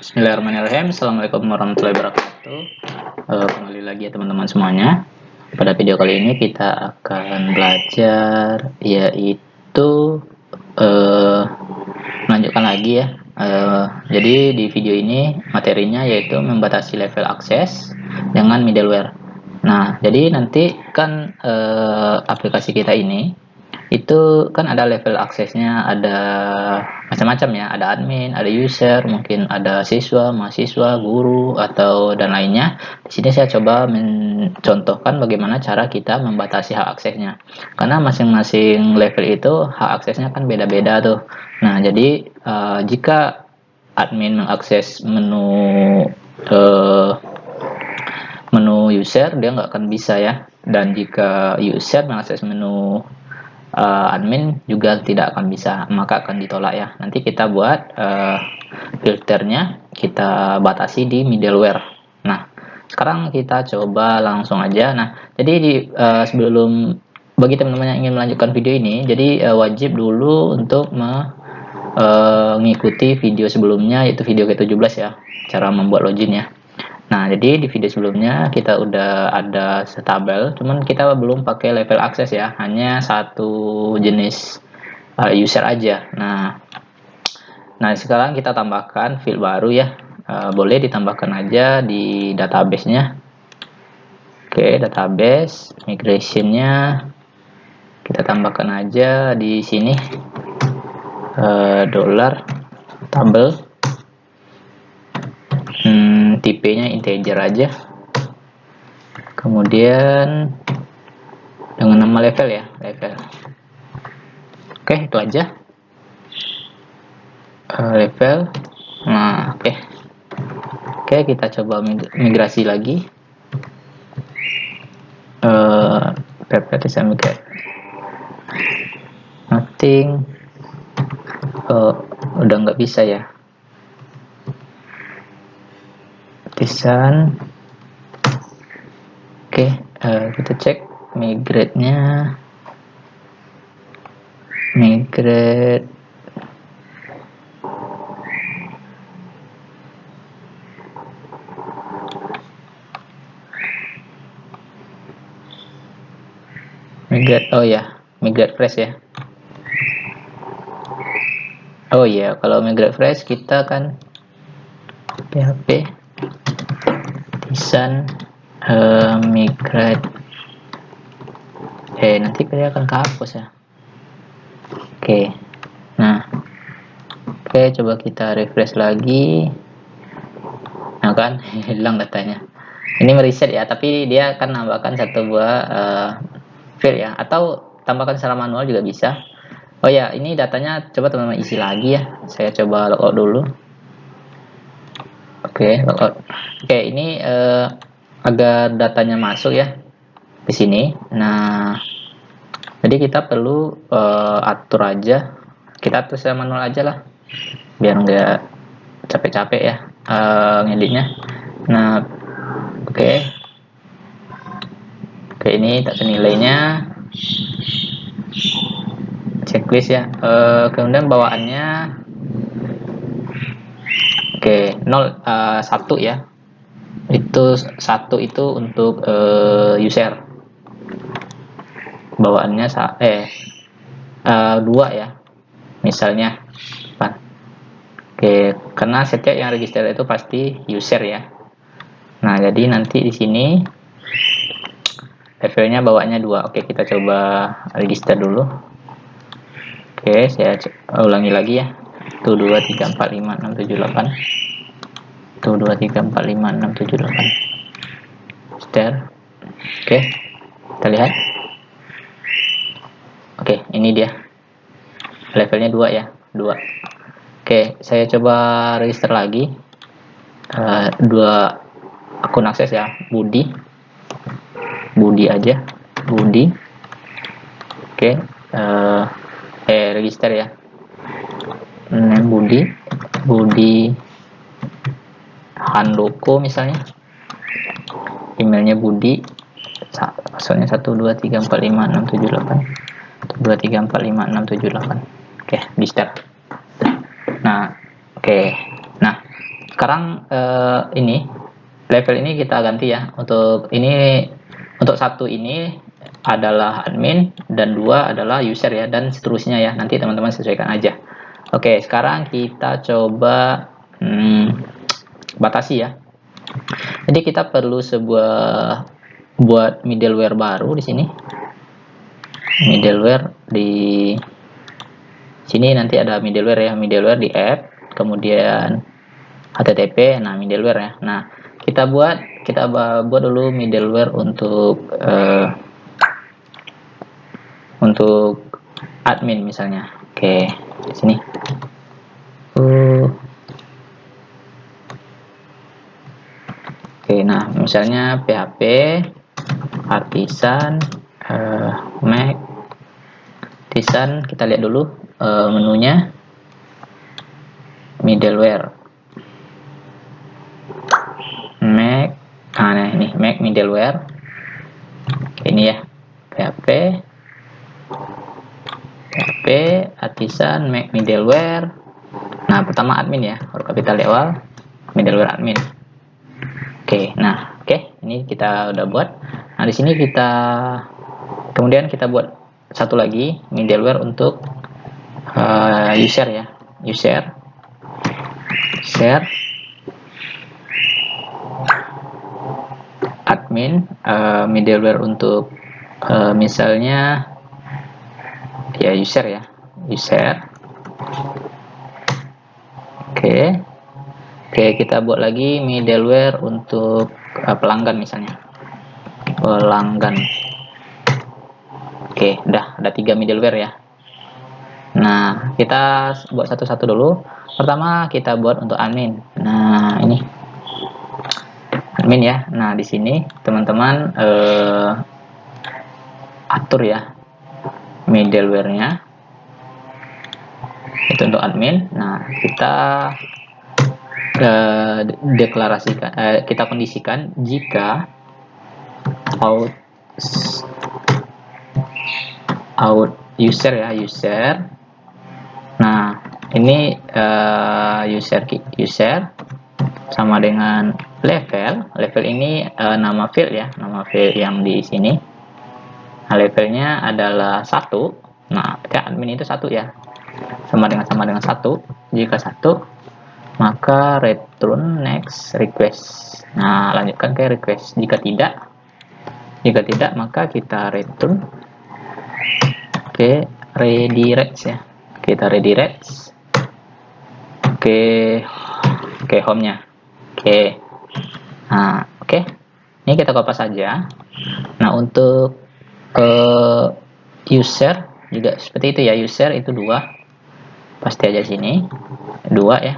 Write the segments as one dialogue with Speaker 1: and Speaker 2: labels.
Speaker 1: Bismillahirrahmanirrahim. Assalamualaikum warahmatullahi wabarakatuh. Kembali lagi ya teman-teman semuanya. Pada video kali ini kita akan belajar yaitu melanjutkan lagi ya. Jadi di video ini materinya yaitu membatasi level akses dengan middleware. Nah, jadi nanti kan aplikasi kita ini itu kan ada level aksesnya, ada macam-macam ya, ada admin, ada user, mungkin ada siswa, mahasiswa, guru atau dan lainnya. Di sini saya coba mencontohkan bagaimana cara kita membatasi hak aksesnya, karena masing-masing level itu hak aksesnya kan beda-beda tuh. Nah, jadi jika admin mengakses menu user, dia nggak akan bisa ya, dan jika user mengakses menu admin juga tidak akan bisa, maka akan ditolak ya. Nanti kita buat filternya, kita batasi di middleware. Nah, sekarang kita coba langsung aja. Nah, jadi sebelum bagi teman-teman yang ingin melanjutkan video ini, jadi wajib dulu untuk mengikuti video sebelumnya, yaitu video ke-17 ya, cara membuat login ya. Nah, jadi di video sebelumnya kita udah ada setabel, cuman kita belum pakai level akses ya, hanya satu jenis user aja. Nah, sekarang kita tambahkan field baru ya. Boleh ditambahkan aja di database-nya. Oke, database, migration-nya kita tambahkan aja di sini. Dollar table. Tipenya integer aja, kemudian dengan nama level ya, level. Oke, itu aja level. Nah, oke, kita coba migrasi lagi. Migrate nothing. Udah nggak bisa ya. Oke, kita cek migrate-nya. Migrate oh ya, migrate fresh ya. Oh iya, kalau migrate fresh kita kan php design migrate. Nanti dia akan kehapus ya. Oke. Nah, coba kita refresh lagi. Nah kan hilang datanya. Ini mereset ya, tapi dia akan nambahkan satu buah field ya, atau tambahkan secara manual juga bisa. Oh ya, ini datanya coba teman-teman isi lagi ya. Saya coba logout dulu. Oke, logout. Oke, ini agar datanya masuk ya di sini. Nah, jadi kita perlu atur aja. Kita atur secara manual aja lah, biar nggak capek-capek ya ngeditnya. Nah, oke, ini tak nilainya. Checklist ya. Kemudian bawaannya 0 1 ya. Itu 1 itu untuk user. Bawaannya 2 ya. Misalnya. Oke, karena setiap yang register itu pasti user ya. Nah, jadi nanti di sini levelnya bawaannya 2. Oke, kita coba register dulu. Oke, saya ulangi lagi ya. 1 2 3 4 5 6 7 8. 1 2 3 4 5 6 7 8. Register. Oke, kita lihat. Oke, ini dia. Levelnya 2 ya, 2. Oke, saya coba register lagi. 2 akun akses ya, Budi aja, Budi. Oke, register ya, name Budi Handoko misalnya, emailnya Budi, passwordnya 1 2 3 4 5 6 7 8, 1 2 3 4 5 6 7 8. Oke, register. Nah, sekarang ini level ini kita ganti ya. Untuk ini, untuk satu ini adalah admin dan dua adalah user ya, dan seterusnya ya. Nanti teman-teman sesuaikan aja. Oke, sekarang kita coba batasi ya. Jadi kita perlu buat middleware baru di sini. Middleware di sini nanti ada middleware ya, middleware di app, kemudian HTTP. Nah, middleware ya. Nah, kita buat dulu middleware untuk admin misalnya. Oke, di sini. Oke, nah misalnya PHP Artisan Mac Artisan, kita lihat dulu menunya middleware Mac. Nah, ini Mac middleware. Ini ya, PHP Artisan Mac middleware. Nah, pertama admin ya, huruf kapital di awal, middleware admin. Oke, nah ini kita udah buat. Nah, di sini kemudian kita buat satu lagi middleware untuk user ya, user admin, middleware untuk misalnya ya user ya, user. Oke, kita buat lagi middleware untuk pelanggan misalnya, pelanggan. Oke, udah ada 3 middleware ya. Nah, kita buat satu-satu dulu. Pertama kita buat untuk admin. Nah, ini admin ya. Nah, di sini teman-teman atur ya middleware-nya itu untuk admin. Nah, kita deklarasikan, kita kondisikan jika out user ya, user. Nah, ini user sama dengan level ini nama field ya, nama field yang di sini. Nah, levelnya adalah 1. Nah, admin itu 1 ya, sama dengan 1. Jika 1, maka return next request. Nah, lanjutkan ke request. Jika tidak, maka kita return ke redirect ya. Kita redirect ke home-nya. Oke. Nah, ini kita copy saja. Nah, untuk user juga seperti itu ya. User itu 2. Pasti aja sini 2 ya.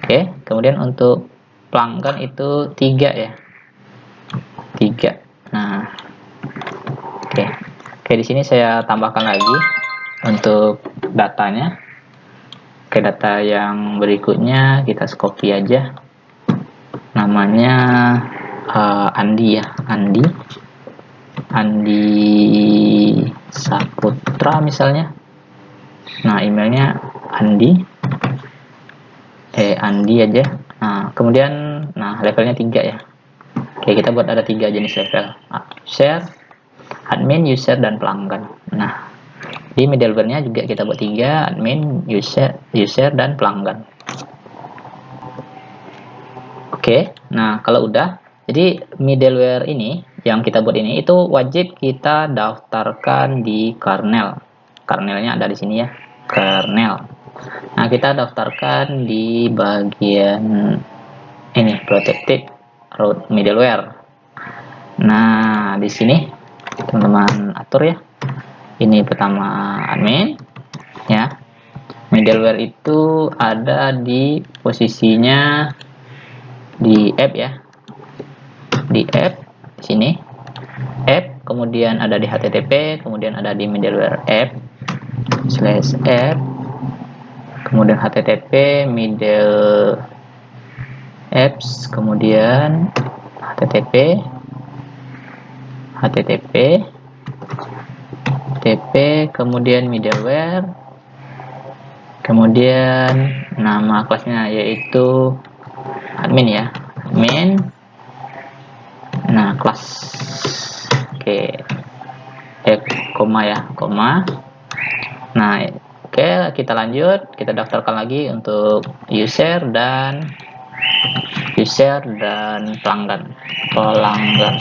Speaker 1: Oke, kemudian untuk pelanggan itu 3 ya. 3. Nah, oke, di sini saya tambahkan lagi untuk datanya. Oke, data yang berikutnya kita copy aja. Namanya Andi ya, Andi Saputra misalnya. Nah, emailnya Andi aja. Nah, kemudian levelnya 3 ya. Oke, kita buat ada 3 jenis level, share, admin, user, dan pelanggan. Nah, di middleware-nya juga kita buat 3, admin, user, dan pelanggan. Oke, nah kalau udah, jadi middleware ini yang kita buat ini itu wajib kita daftarkan di kernel. Kernelnya ada di sini ya, kernel. Nah, kita daftarkan di bagian ini, protected root middleware. Nah, di sini teman-teman atur ya. Ini pertama admin ya. Middleware itu ada di posisinya di app ya. Di app sini. App, kemudian ada di HTTP, kemudian ada di middleware app/app. Kemudian HTTP middle apps, kemudian HTTP, kemudian middleware, kemudian nama kelasnya yaitu admin ya, admin. Nah, kelas. Oke. Koma ya, koma. Nah, oke, kita lanjut, kita daftarkan lagi untuk user dan pelanggan.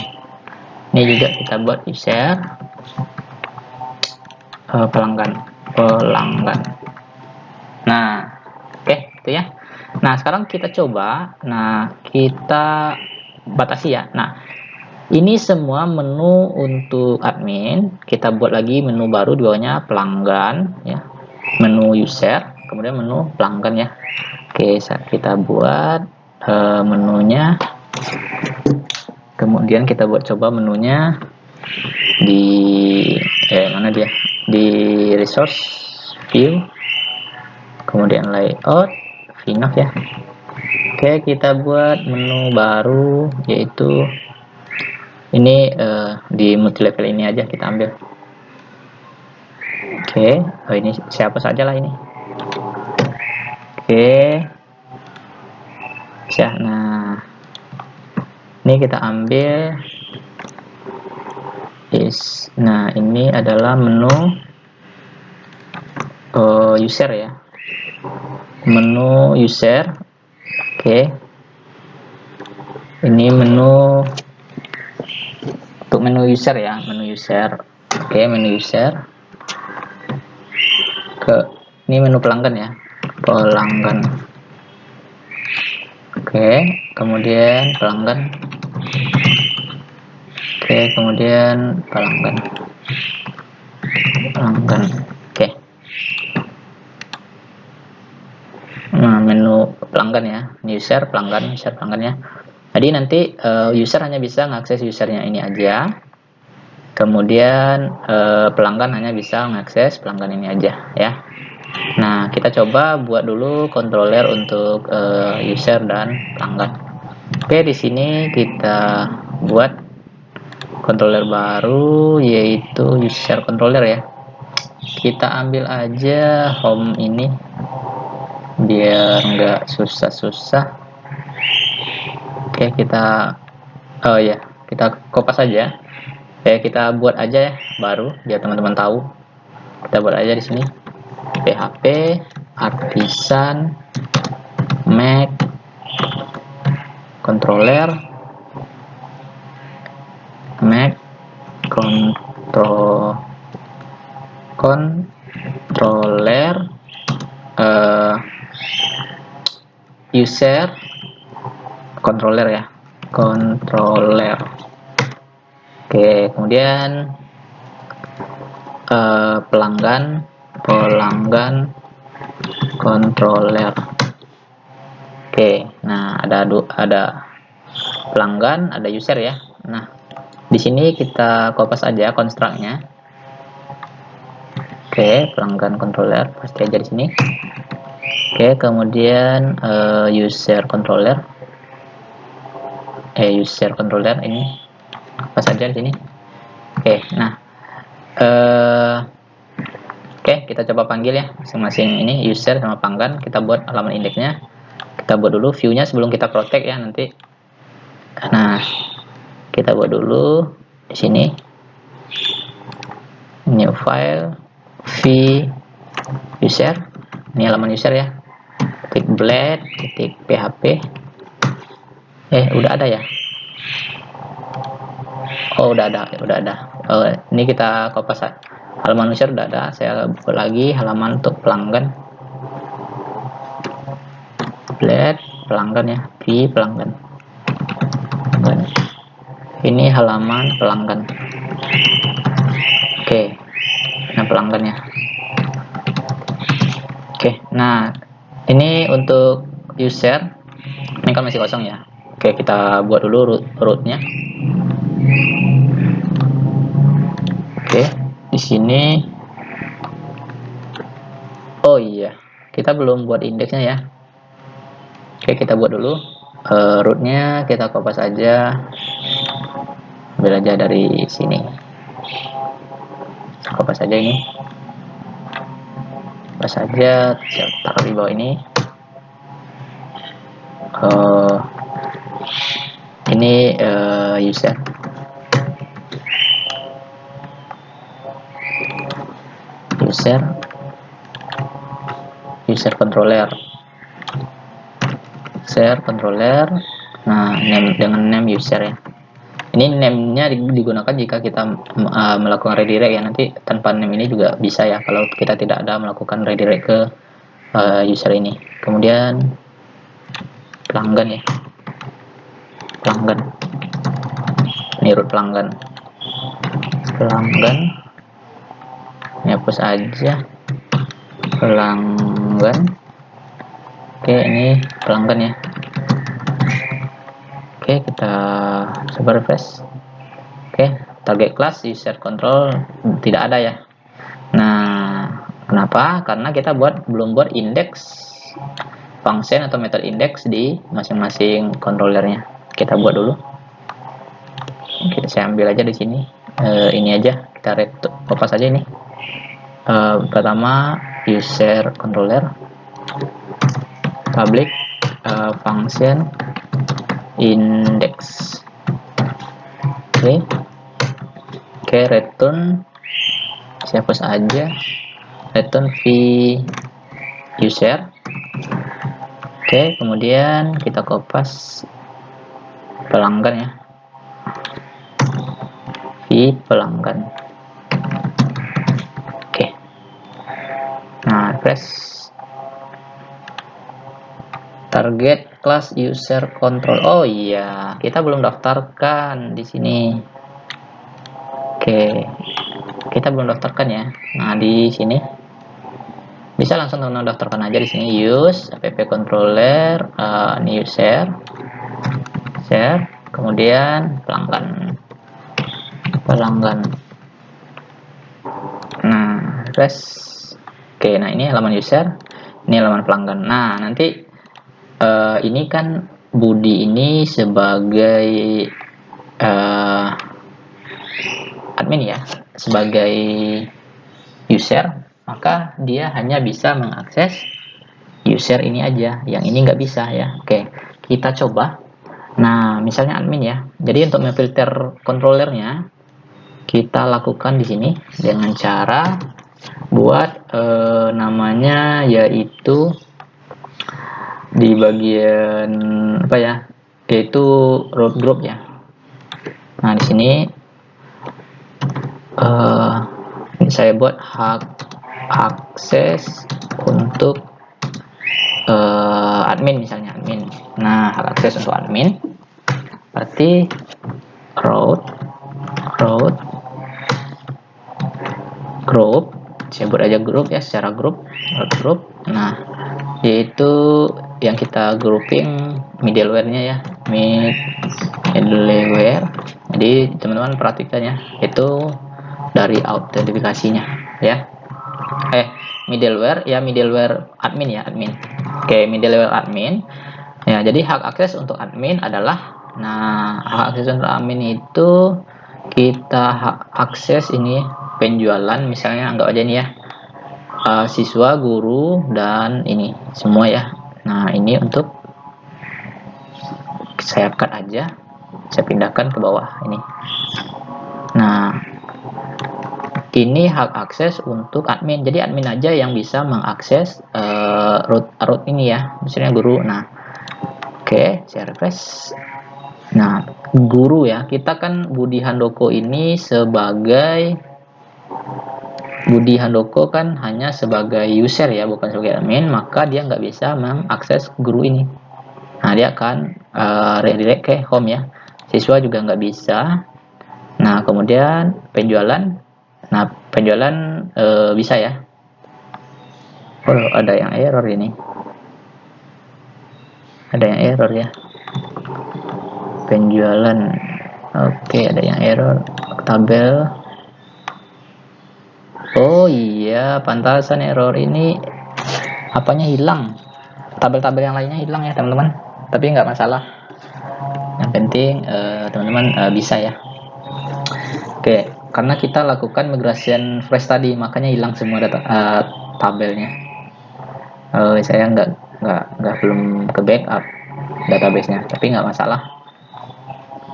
Speaker 1: Ini juga kita buat user, pelanggan. Nah, oke, itu ya. Nah, sekarang kita coba. Nah, kita batasi ya. Nah, ini semua menu untuk admin. Kita buat lagi menu baru, di bawahnya pelanggan ya. Menu user, kemudian menu pelanggan ya. Oke, kita buat menunya. Kemudian kita buat coba menunya di mana dia? Di resource view. Kemudian layout, Vinov ya. Oke, kita buat menu baru, yaitu ini di multi level ini aja kita ambil. Oke, ini siapa saja lah ini. Oke, ya. Nah, ini kita ambil. Nah, ini adalah menu user ya. Menu user. Oke. Ini menu untuk menu user ya, menu user. Oke, menu user. Ini menu pelanggan ya. Pelanggan. Oke, kemudian pelanggan. Oke, kemudian pelanggan. Oke. Nah, menu pelanggan ya, user pelanggan ya. Jadi nanti user hanya bisa mengakses usernya ini aja. Kemudian pelanggan hanya bisa mengakses pelanggan ini aja ya. Nah, kita coba buat dulu controller untuk user dan pelanggan. Oke, di sini kita buat controller baru, yaitu user controller ya. Kita ambil aja home ini biar nggak susah-susah. Oke, kita kita kopas aja. Kita buat aja ya baru biar teman-teman tahu. Kita buat aja di sini php artisan make controller make controller user controller ya, controller. Oke, kemudian pelanggan controller. Oke, nah ada pelanggan, ada user ya. Nah, di sini kita kopas aja konstruknya. Oke, pelanggan controller pasti aja di sini. Oke, kemudian user controller ini apa saja di sini. Oke, nah kita coba panggil ya masing-masing ini user sama pelanggan. Kita buat halaman indeksnya. Kita buat dulu view-nya sebelum kita protect ya nanti. Nah, kita buat dulu di sini new file v user. Ini halaman user ya. Blade php. Udah ada ya. Udah ada. Ini kita kopas halaman user udah ada. Saya buat lagi halaman untuk pelanggan. Blade pelanggan ya, v pelanggan. Ini halaman pelanggan. Oke. Nah, pelanggan ya. Oke. Nah, ini untuk user. Ini kan masih kosong ya. Oke, kita buat dulu rootnya. Oke, di sini. Oh iya, kita belum buat indeksnya ya. Oke, kita buat dulu rootnya. Kita kopas aja, ambil aja dari sini. Kopas aja ini. Kopas aja, taruh di bawah ini. ini user controller, nah name dengan name user ya. Ini name-nya digunakan jika kita melakukan redirect ya. Nanti tanpa name ini juga bisa ya kalau kita tidak ada melakukan redirect ke user ini. Kemudian pelanggan ya, ini root pelanggan, ini hapus aja pelanggan. Oke, ini pelanggan ya. Oke, kita coba refresh. Oke, target class user control tidak ada ya. Nah, kenapa? Karena kita belum buat indeks function atau method index di masing-masing controllernya. Kita buat dulu. Oke, saya ambil aja di sini. Ini aja kita kopas aja ini. Pertama user controller public function index. Oke, return saya hapus aja, return v user. Oke, kemudian kita kopas pelanggan ya, v pelanggan. Oke, nah press target class user control. Oh iya, kita belum daftarkan di sini. Oke, kita belum daftarkan ya. Nah, di sini bisa langsung teman-teman daftarkan aja di sini, use app controller, ini user, kemudian pelanggan. Nah, refresh. Oke, nah ini halaman user, ini halaman pelanggan. Nah, nanti ini kan Budi ini sebagai admin ya, sebagai user, maka dia hanya bisa mengakses user ini aja, yang ini nggak bisa ya. Oke, kita coba. Nah, misalnya admin ya, jadi untuk memfilter controllernya kita lakukan di sini dengan cara buat namanya yaitu di bagian apa ya, yaitu root group ya. Nah, di sini saya buat hak akses untuk admin misalnya, admin. Nah, hak akses untuk admin berarti root group, saya buat aja grup ya, secara grup. Nah, yaitu yang kita grouping middleware-nya ya, middleware. Jadi teman-teman perhatikan ya, itu dari autentifikasinya ya. Middleware ya, middleware admin ya, admin. Oke, middleware admin ya. Jadi hak akses untuk admin adalah, nah, hak akses untuk admin itu kita hak akses ini penjualan, misalnya anggap aja ini ya, siswa, guru, dan ini semua ya. Nah, ini untuk saya cut aja, saya pindahkan ke bawah ini. Nah, ini hak akses untuk admin, jadi admin aja yang bisa mengakses root ini ya, misalnya guru. Nah, oke, saya refresh. Nah, guru ya, kita kan Budi Handoko ini Budi Handoko kan hanya sebagai user ya, bukan sebagai admin, maka dia nggak bisa mengakses guru ini. Nah, dia akan redirect ke home ya. Siswa juga nggak bisa. Nah, kemudian penjualan. Nah, penjualan bisa ya. Oh, ada yang error ini. Ada yang error ya. Penjualan. Oke, ada yang error. Tabel. Oh iya, pantasan error ini apanya hilang. Tabel-tabel yang lainnya hilang ya, teman-teman. Tapi nggak masalah. Yang penting teman-teman bisa ya. Oke, karena kita lakukan migration fresh tadi, makanya hilang semua data tabelnya. Saya belum ke backup. databasenya, tapi nggak masalah.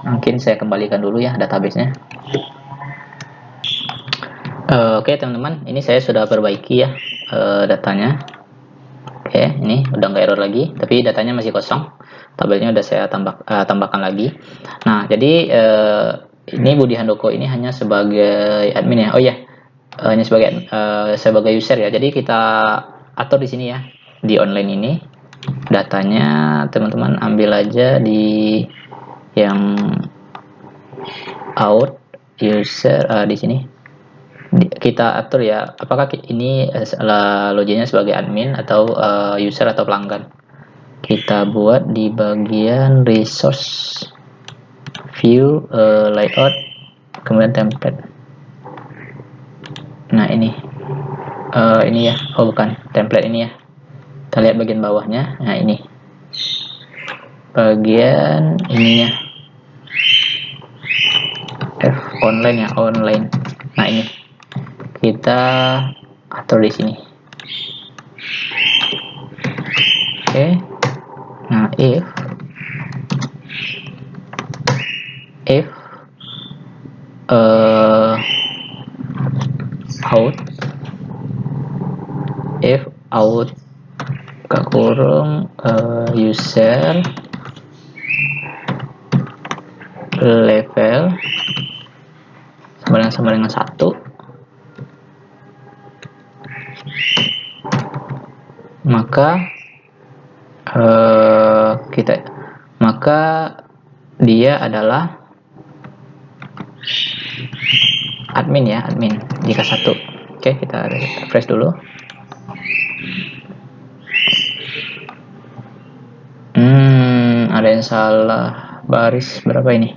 Speaker 1: Mungkin saya kembalikan dulu ya databasenya. Oke teman-teman, ini saya sudah perbaiki ya datanya. Oke, ini udah nggak error lagi, tapi datanya masih kosong. Tabelnya udah saya tambahkan lagi. Nah, jadi ini Budi Handoko ini hanya sebagai admin ya. Oh ya, hanya sebagai user ya. Jadi kita atur di sini ya, di online ini datanya teman-teman ambil aja di yang out user di sini. Kita atur ya, apakah ini loginnya sebagai admin atau user atau pelanggan. Kita buat di bagian resource view, layout, kemudian template. Nah ini ya, oh bukan, template ini ya. Kita lihat bagian bawahnya. Nah ini bagian ininya, F online ya, online. Nah ini kita atur di sini. Oke. Nah, if out kurung user level sama dengan 1, maka dia adalah admin ya, admin jika 1. Oke, kita refresh dulu. Ada yang salah baris berapa ini?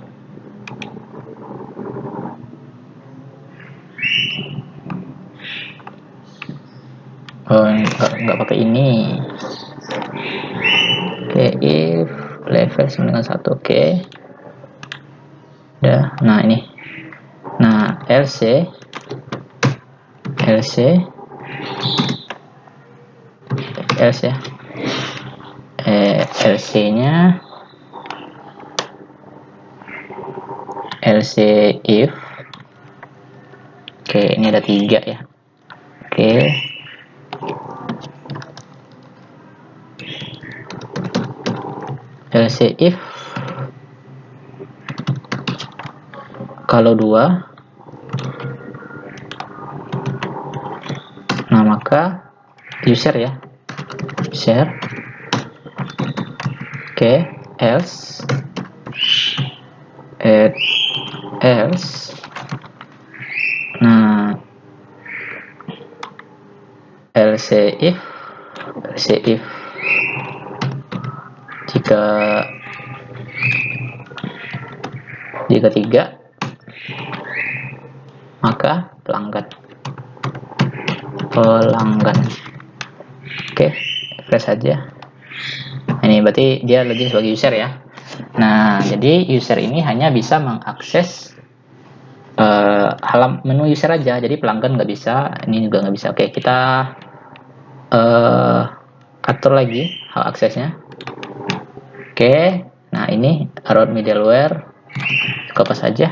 Speaker 1: Oh, nggak pakai ini. Oke, if level sama dengan 1. Oke. Udah. Nah, ini. Nah, LC ya. LC-nya LC if. Oke, ini ada 3 ya. Oke. LC if kalau 2, nah maka user ya, user. Oke, else nah LC if jika 3, maka pelanggan. Oke, refresh saja. Ini berarti dia login sebagai user ya. Nah, jadi user ini hanya bisa mengakses menu user aja, jadi pelanggan nggak bisa, ini juga nggak bisa. Oke, kita atur lagi hal aksesnya. Oke, nah ini root middleware, apa saja,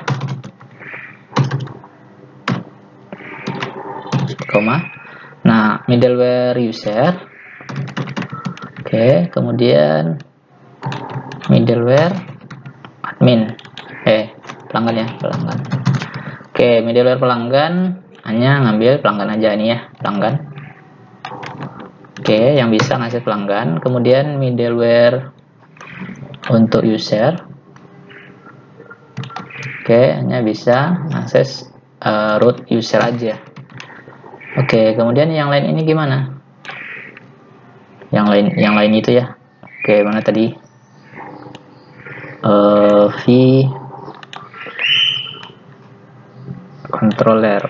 Speaker 1: koma. Nah, middleware user. Oke, kemudian middleware admin, pelanggan ya, pelanggan. Oke, middleware pelanggan hanya ngambil pelanggan aja ini ya, pelanggan. Oke, yang bisa ngasih pelanggan. Kemudian middleware untuk user. Oke, hanya bisa akses root user aja. Oke, kemudian yang lain ini gimana? Yang lain itu ya. Oke, mana tadi? V controller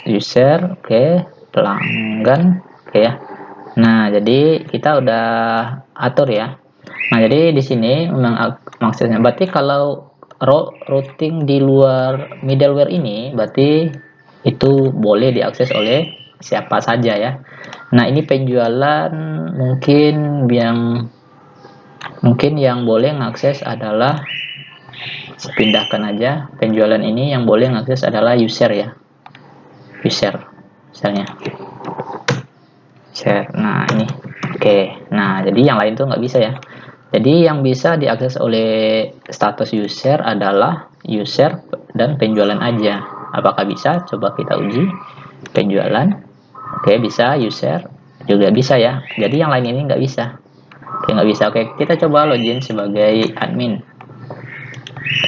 Speaker 1: user, oke, pelanggan, oke ya. Nah, jadi kita udah atur ya. Nah, jadi di sini memang maksudnya berarti kalau routing di luar middleware ini berarti itu boleh diakses oleh siapa saja ya. Nah, ini penjualan mungkin yang boleh mengakses adalah, pindahkan aja, penjualan ini yang boleh mengakses adalah user ya, user misalnya share. Nah ini oke. Nah jadi yang lain tuh nggak bisa ya. Jadi yang bisa diakses oleh status user adalah user dan penjualan aja. Apakah bisa? Coba kita uji. Penjualan, oke bisa. User juga bisa ya. Jadi yang lain ini nggak bisa. Oke, nggak bisa. Oke, kita coba login sebagai admin.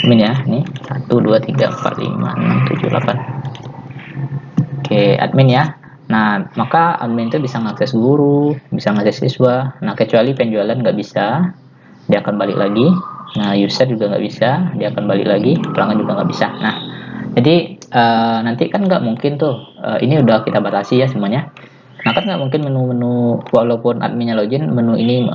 Speaker 1: Admin ya. Nih 1 2 3 4 5 6 7 8. Oke, admin ya. Nah, maka admin itu bisa mengakses guru, bisa mengakses siswa. Nah, kecuali penjualan nggak bisa, dia akan balik lagi. Nah, user juga nggak bisa, dia akan balik lagi. Pelanggan juga nggak bisa. Nah, jadi nanti kan nggak mungkin tuh, ini udah kita batasi ya semuanya. Nah, kan nggak mungkin menu-menu, walaupun adminnya login, menu ini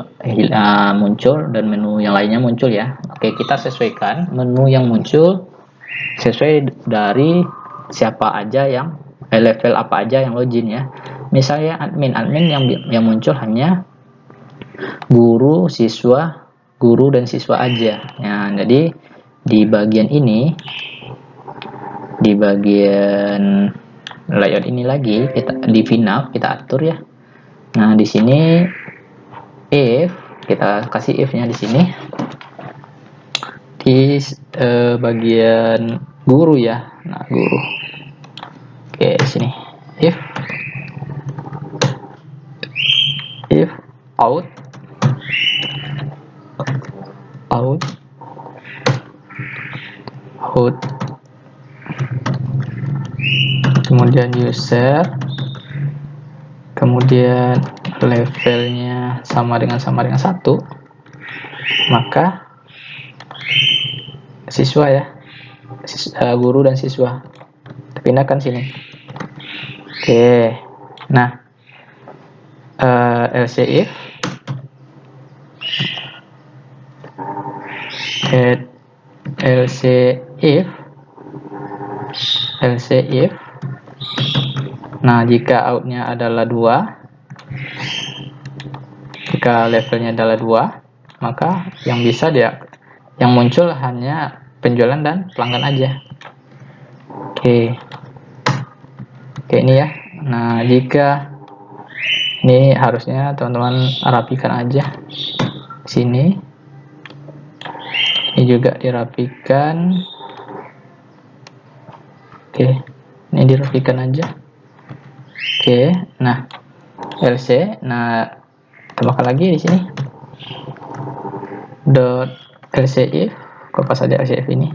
Speaker 1: muncul dan menu yang lainnya muncul ya. Oke, kita sesuaikan menu yang muncul sesuai dari siapa aja yang level apa aja yang login ya. Misalnya admin yang muncul hanya guru dan siswa aja. Nah, jadi di bagian ini, di bagian layout ini lagi, kita di VNAV kita atur ya. Nah, di sini if kita kasih if-nya di sini di bagian guru ya. Nah, guru. Oke, sini if out kemudian user, kemudian levelnya sama dengan 1, maka siswa ya, guru dan siswa pindahkan sini. Oke, nah else if nah jika outnya adalah 2, jika levelnya adalah 2, maka yang muncul hanya penjualan dan pelanggan aja. Oke, ini ya. Nah, jika ini harusnya teman-teman rapikan aja sini, ini juga dirapikan. Oke, ini dirapikan aja. Oke, nah LC, nah tambahkan lagi di sini dot LCIF, kopas saja LCIF ini.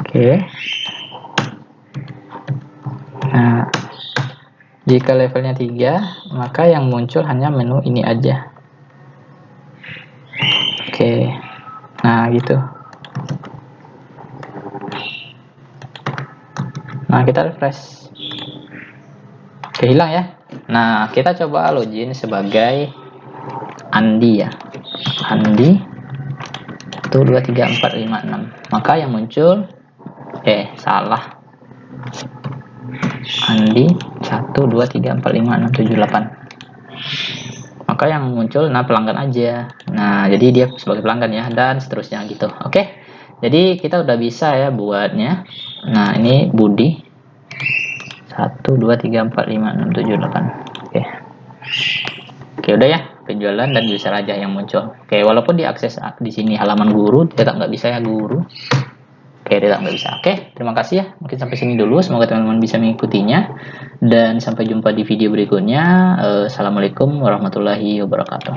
Speaker 1: Oke, nah jika levelnya 3, maka yang muncul hanya menu ini aja. Oke, nah gitu. Nah, kita refresh. Oke, hilang ya. Nah, kita coba login sebagai Andi ya. Andi 1 2 3 4 5 6. Maka yang muncul salah. Andi 1 2 3 4 5 6 7 8. Maka yang muncul pelanggan aja. Nah, jadi dia sebagai pelanggan ya, dan seterusnya gitu. Oke. Jadi kita udah bisa ya buatnya. Nah, ini Budi 1 2 3 4 5 6 7 8. Oke, udah ya, penjualan dan user aja yang muncul. Oke, walaupun diakses di sini halaman guru, tetap nggak bisa ya guru. Oke, tetap nggak bisa. Oke, terima kasih ya. Mungkin sampai sini dulu. Semoga teman-teman bisa mengikutinya. Dan sampai jumpa di video berikutnya. Assalamualaikum warahmatullahi wabarakatuh.